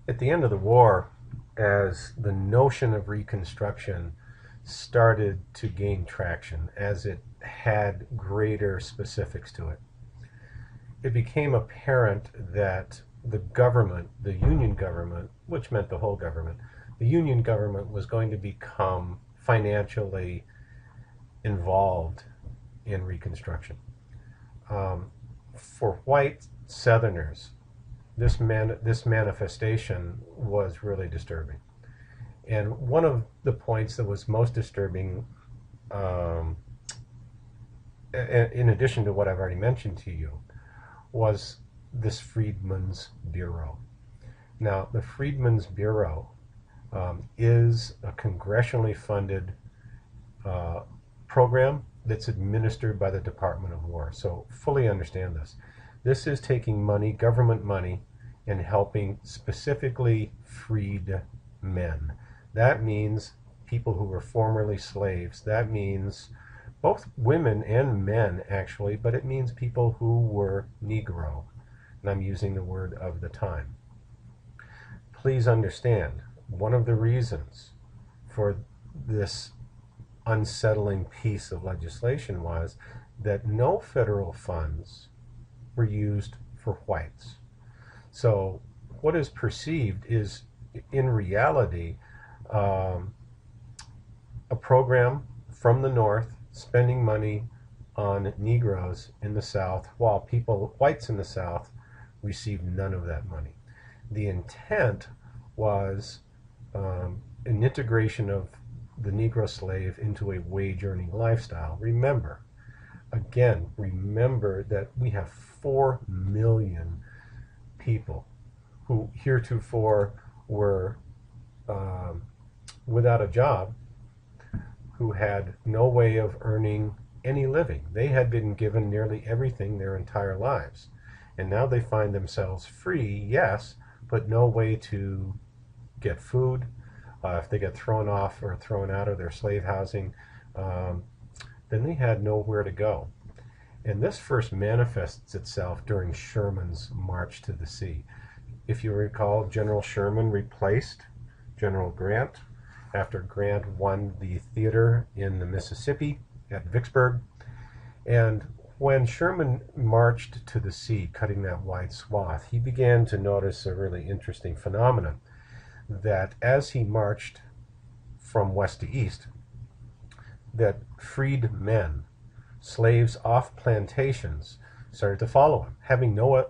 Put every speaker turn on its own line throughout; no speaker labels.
At the end of the war, as the notion of Reconstruction started to gain traction, as it had greater specifics to it, it became apparent that the government, the Union government, which meant the whole government, the Union government was going to become financially involved in Reconstruction. For white Southerners, this manifestation was really disturbing. And one of the points that was most disturbing, um, in addition to what I've already mentioned to you, was this Freedman's Bureau. Now, the Freedman's Bureau is a congressionally funded uh, program that's administered by the Department of War. So fully understand this. This is taking money, government money, and helping specifically freed men. That means people who were formerly slaves. That means both women and men, actually, but it means people who were Negro. And I'm using the word of the time. Please understand, one of the reasons for this unsettling piece of legislation was that no federal funds were used for whites. So what is perceived is, in reality, um, a program from the North spending money on Negroes in the South, while whites in the South, received none of that money. The intent was an integration of the Negro slave into a wage-earning lifestyle. Remember that we have 4 million people who heretofore were without a job, who had no way of earning any living. They had been given nearly everything their entire lives. And now they find themselves free, yes, but no way to get food. If they get thrown off or thrown out of their slave housing, then they had nowhere to go. And this first manifests itself during Sherman's march to the sea. If you recall, General Sherman replaced General Grant after Grant won the theater in the Mississippi at Vicksburg. And when Sherman marched to the sea, cutting that wide swath, he began to notice a really interesting phenomenon, that as he marched from west to east, that freed men, slaves off plantations, started to follow him, having nowhere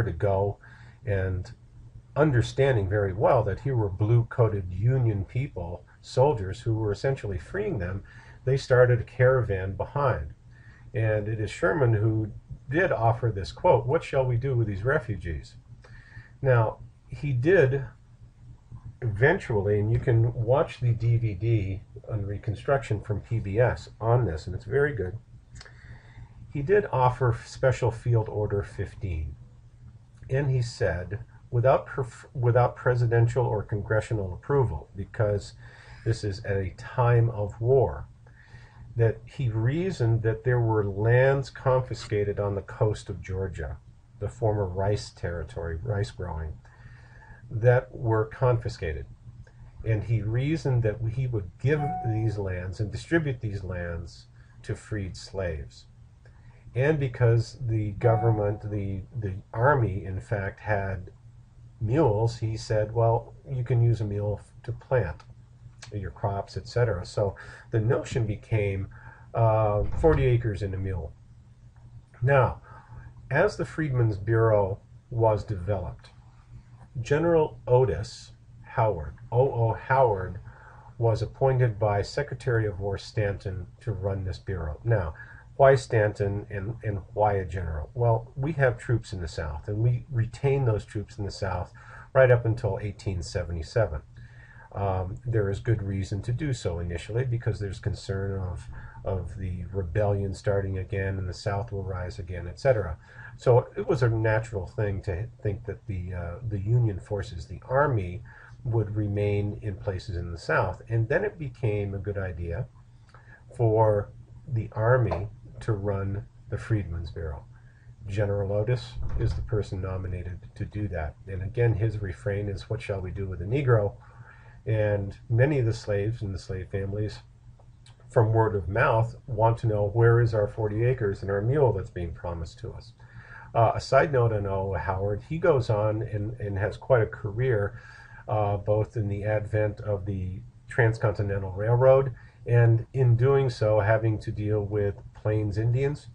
to go, and understanding very well that here were blue-coated Union people, soldiers who were essentially freeing them. They started a caravan behind. And it is Sherman who did offer this quote, "What shall we do with these refugees?" Now, he did eventually, and you can watch the DVD on Reconstruction from PBS on this, and it's very good. He did offer Special Field Order 15, and he said, without presidential or congressional approval, because this is at a time of war, that he reasoned that there were lands confiscated on the coast of Georgia, the former rice territory, rice growing, that were confiscated. And he reasoned that he would give these lands and distribute these lands to freed slaves. And because the government, the army, in fact, had mules, he said, well, you can use a mule to plant your crops, etc. So the notion became 40 acres in a mule. Now, as the Freedmen's Bureau was developed, General Otis Howard, O.O. Howard, was appointed by Secretary of War Stanton to run this bureau. Now, why Stanton and why a general? Well, we have troops in the South, and we retain those troops in the South right up until 1877. There is good reason to do so initially, because there's concern of the rebellion starting again and the South will rise again, etc. So it was a natural thing to think that the Union forces, the Army, would remain in places in the South. And then it became a good idea for the Army to run the Freedmen's Bureau. General Otis is the person nominated to do that. And again, his refrain is, "What shall we do with a Negro?" And many of the slaves and the slave families, from word of mouth, want to know, where is our 40 acres and our mule that's being promised to us? A side note on O. Howard, he goes on and has quite a career, both in the advent of the Transcontinental Railroad and in doing so having to deal with Plains Indians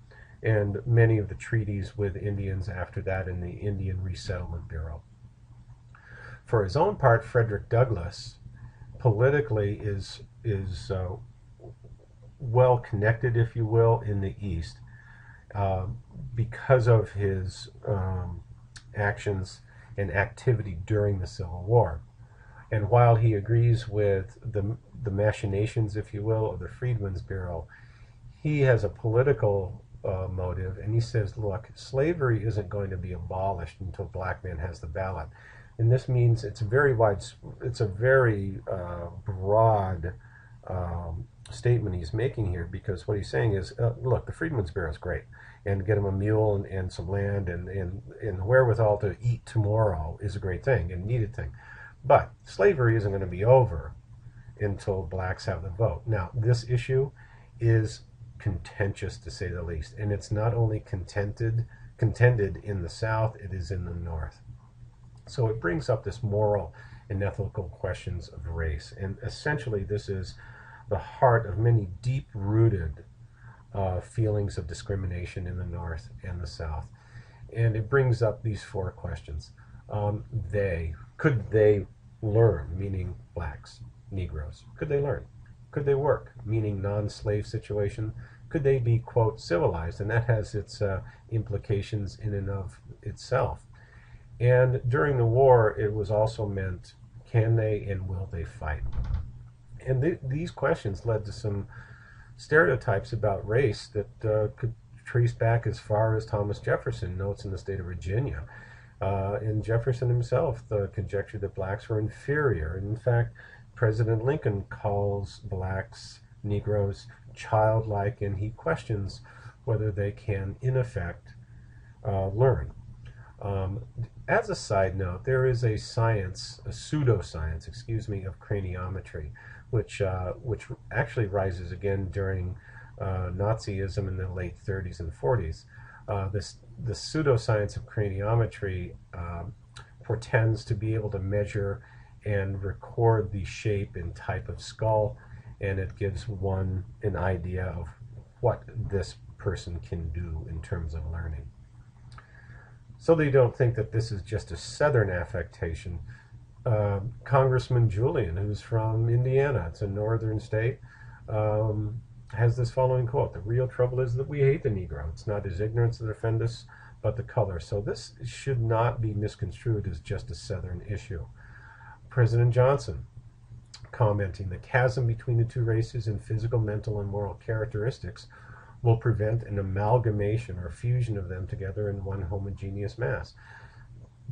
and many of the treaties with Indians after that in the Indian Resettlement Bureau. For his own part, Frederick Douglass politically is well connected, if you will, in the East because of his actions and activity during the Civil War. And while he agrees with the machinations, if you will, of the Freedmen's Bureau, he has a political motive, and he says, look, slavery isn't going to be abolished until black man has the ballot. And this means it's a very broad statement he's making here, because what he's saying is, look, the Freedmen's Bureau is great, and get him a mule and some land and the wherewithal to eat tomorrow is a great thing and needed thing. But slavery isn't going to be over until blacks have the vote. Now, this issue is contentious, to say the least, and it's not only contended in the South, it is in the North. So it brings up this moral and ethical questions of race, and essentially this is the heart of many deep-rooted feelings of discrimination in the North and the South. And it brings up these four questions. Could they learn, meaning blacks, Negroes? Could they learn? Could they work, meaning non-slave situation? Could they be, quote, civilized? And that has its implications in and of itself. And during the war, it was also meant, can they and will they fight? And these questions led to some stereotypes about race that could trace back as far as Thomas Jefferson notes in the state of Virginia. And Jefferson himself conjectured that blacks were inferior. And in fact, President Lincoln calls blacks, Negroes, childlike, and he questions whether they can, in effect, learn. As a side note, there is a pseudoscience, of craniometry, which actually rises again during Nazism in the late 30s and 40s. The pseudoscience of craniometry portends to be able to measure and record the shape and type of skull, and it gives one an idea of what this person can do in terms of learning. So they don't think that this is just a Southern affectation. Congressman Julian, who's from Indiana, it's a northern state, has this following quote: "The real trouble is that we hate the Negro. It's not his ignorance that offends us, but the color." So this should not be misconstrued as just a Southern issue. President Johnson, commenting, "The chasm between the two races in physical, mental, and moral characteristics will prevent an amalgamation or fusion of them together in one homogeneous mass."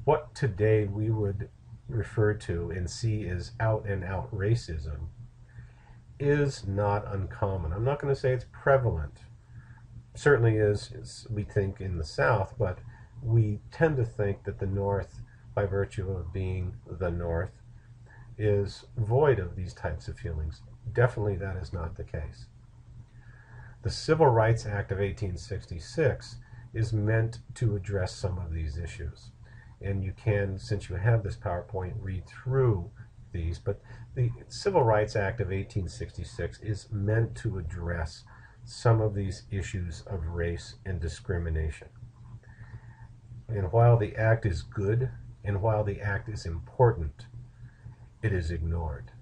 What today we would refer to and see as out-and-out racism is not uncommon. I'm not going to say it's prevalent. Certainly is, we think, in the South, but we tend to think that the North, by virtue of being the North, is void of these types of feelings. Definitely that is not the case. The Civil Rights Act of 1866 is meant to address some of these issues. And you can, since you have this PowerPoint, read through these. But the Civil Rights Act of 1866 is meant to address some of these issues of race and discrimination. And while the act is good, and while the act is important, it is ignored.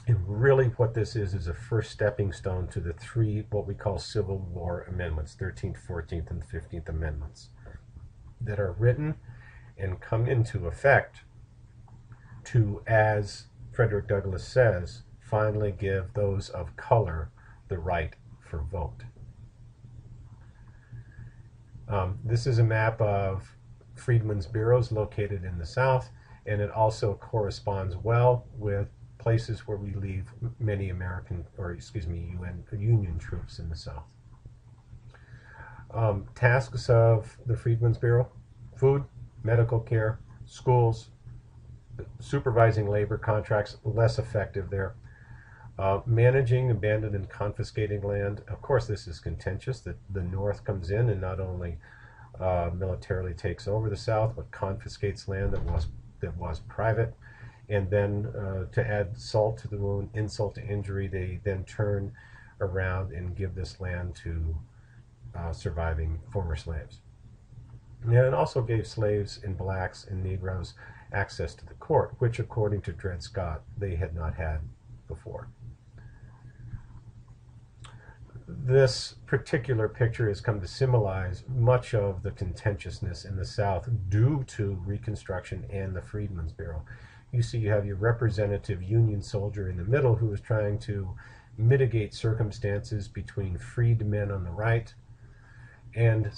And really what this is a first stepping stone to the three, what we call Civil War amendments, 13th, 14th, and 15th Amendments, that are written and come into effect to, as Frederick Douglass says, finally give those of color the right for vote. This is a map of Freedmen's bureaus located in the South, and it also corresponds well with places where we leave many Union troops in the South. Tasks of the Freedmen's Bureau: food, medical care, schools, supervising labor contracts, less effective there. Managing abandoned and confiscating land. Of course, this is contentious, that the North comes in and not only militarily takes over the South, but confiscates land that was private. And then to add salt to the wound, insult to injury, they then turn around and give this land to surviving former slaves. And it also gave slaves and blacks and Negroes access to the court, which, according to Dred Scott, they had not had before. This particular picture has come to symbolize much of the contentiousness in the South due to Reconstruction and the Freedmen's Bureau. You see, you have your representative Union soldier in the middle who is trying to mitigate circumstances between freedmen on the right and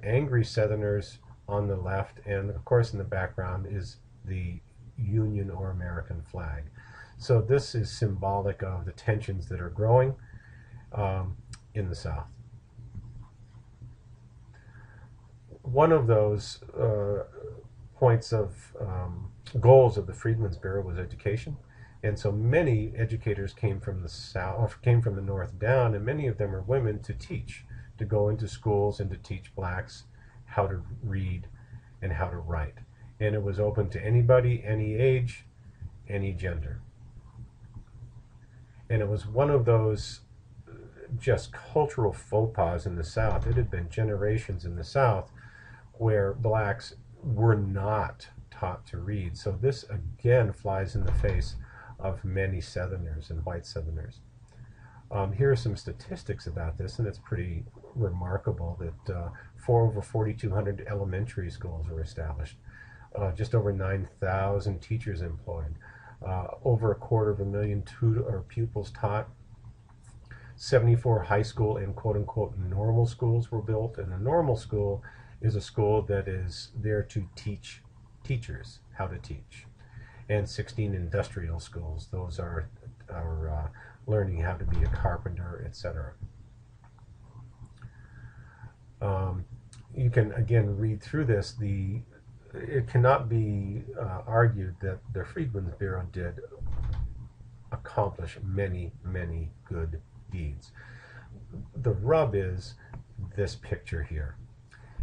angry Southerners on the left, and of course in the background is the Union or American flag. So this is symbolic of the tensions that are growing in the South. One of those points of goals of the Freedmen's Bureau was education, and so many educators came from the South, came from the North down, and many of them are women to teach, to go into schools and to teach blacks how to read and how to write. And it was open to anybody, any age, any gender. And it was one of those just cultural faux pas in the South. It had been generations in the South where blacks were not taught to read. So this again flies in the face of many Southerners and white Southerners. Here are some statistics about this, and it's pretty remarkable that over 4,200 elementary schools were established, just over 9,000 teachers employed, over 250,000 pupils taught, 74 high school and quote-unquote normal schools were built. And a normal school is a school that is there to teach teachers how to teach. And 16 industrial schools. Those are learning how to be a carpenter, etc. You can again read through this. It cannot be argued that the Freedmen's Bureau did accomplish many, many good deeds. The rub is this picture here.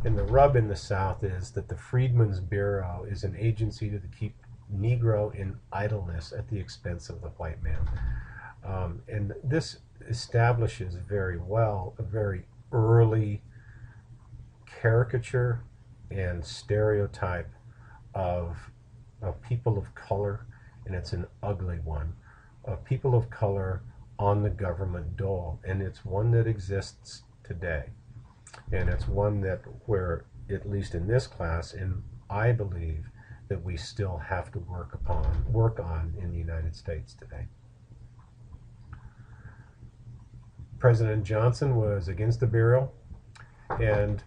And the rub in the South is that the Freedmen's Bureau is an agency to keep Negro in idleness at the expense of the white man. And this establishes very well a very early caricature and stereotype of people of color, and it's an ugly one, of people of color on the government dole. And it's one that exists today. And it's one that where, at least in this class, and I believe that we still have to work on in the United States today. President Johnson was against the Bureau, and